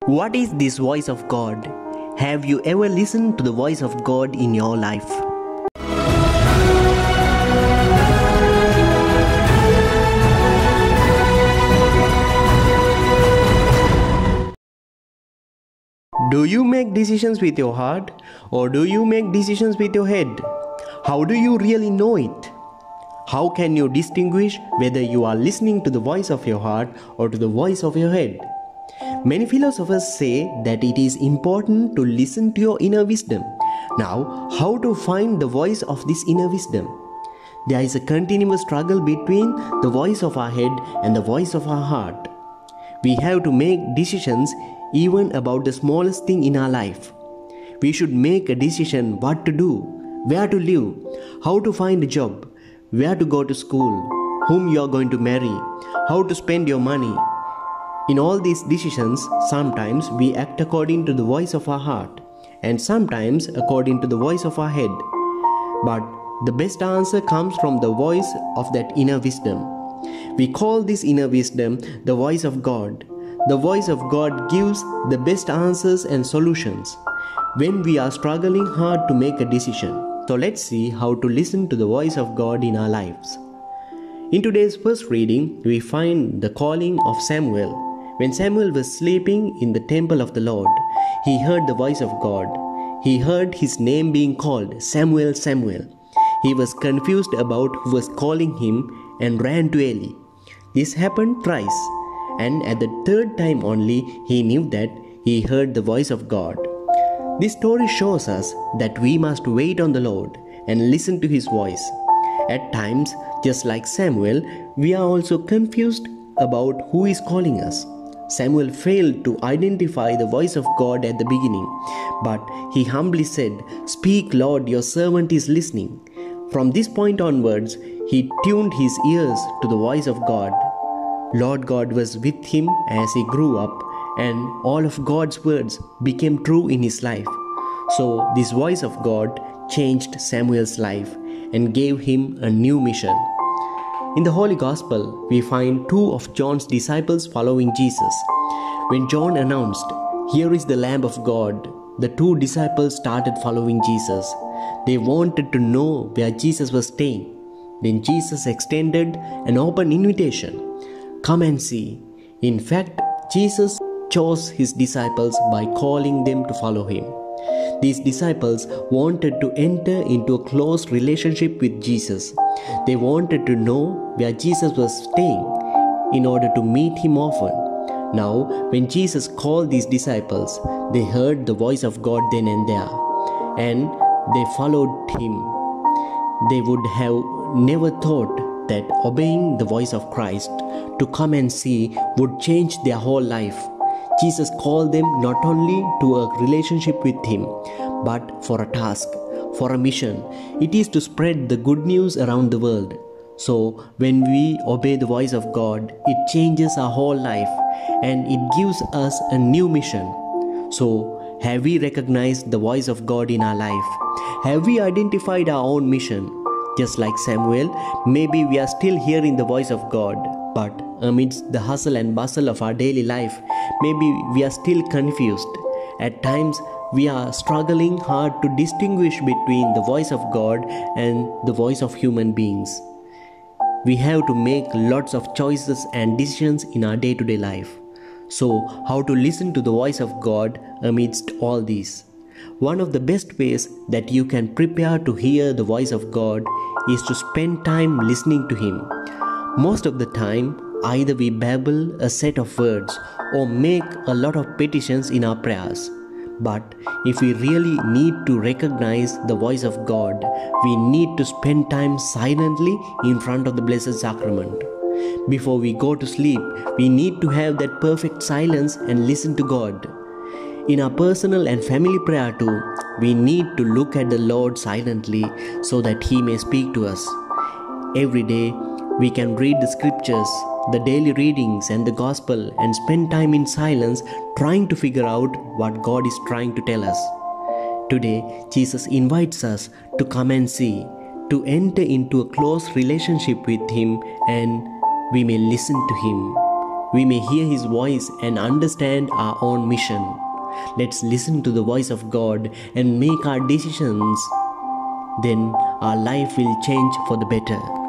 What is this voice of God? Have you ever listened to the voice of God in your life? Do you make decisions with your heart or do you make decisions with your head? How do you really know it? How can you distinguish whether you are listening to the voice of your heart or to the voice of your head? Many philosophers say that it is important to listen to your inner wisdom. Now, how to find the voice of this inner wisdom? There is a continuous struggle between the voice of our head and the voice of our heart. We have to make decisions even about the smallest thing in our life. We should make a decision what to do, where to live, how to find a job, where to go to school, whom you are going to marry, how to spend your money. In all these decisions, sometimes we act according to the voice of our heart and sometimes according to the voice of our head. But the best answer comes from the voice of that inner wisdom. We call this inner wisdom the voice of God. The voice of God gives the best answers and solutions when we are struggling hard to make a decision. So let's see how to listen to the voice of God in our lives. In today's first reading, we find the calling of Samuel. When Samuel was sleeping in the temple of the Lord, he heard the voice of God. He heard his name being called, Samuel, Samuel. He was confused about who was calling him and ran to Eli. This happened thrice, and at the third time only he knew that he heard the voice of God. This story shows us that we must wait on the Lord and listen to his voice. At times, just like Samuel, we are also confused about who is calling us. Samuel failed to identify the voice of God at the beginning, but he humbly said, "Speak, Lord, your servant is listening." From this point onwards, he tuned his ears to the voice of God. Lord God was with him as he grew up, and all of God's words became true in his life. So this voice of God changed Samuel's life and gave him a new mission. In the Holy Gospel, we find two of John's disciples following Jesus. When John announced, "Here is the Lamb of God," the two disciples started following Jesus. They wanted to know where Jesus was staying. Then Jesus extended an open invitation. Come and see. In fact, Jesus chose his disciples by calling them to follow him. These disciples wanted to enter into a close relationship with Jesus. They wanted to know where Jesus was staying in order to meet him often. Now, when Jesus called these disciples, they heard the voice of God then and there, and they followed him. They would have never thought that obeying the voice of Christ to come and see would change their whole life. Jesus called them not only to a relationship with him, but for a task, for a mission. It is to spread the good news around the world. So when we obey the voice of God, it changes our whole life and it gives us a new mission. So have we recognized the voice of God in our life? Have we identified our own mission? Just like Samuel, maybe we are still hearing the voice of God, but amidst the hustle and bustle of our daily life, maybe we are still confused. At times, we are struggling hard to distinguish between the voice of God and the voice of human beings. We have to make lots of choices and decisions in our day-to-day life. So, how to listen to the voice of God amidst all these? One of the best ways that you can prepare to hear the voice of God is to spend time listening to him. Most of the time, either we babble a set of words or make a lot of petitions in our prayers. But if we really need to recognize the voice of God, we need to spend time silently in front of the Blessed Sacrament. Before we go to sleep, we need to have that perfect silence and listen to God. In our personal and family prayer too, we need to look at the Lord silently so that he may speak to us. Every day, we can read the scriptures, the daily readings and the gospel and spend time in silence trying to figure out what God is trying to tell us. Today, Jesus invites us to come and see, to enter into a close relationship with him, and we may listen to him. we may hear His voice and understand our own mission. Let's listen to the voice of God and make our decisions. Then our life will change for the better.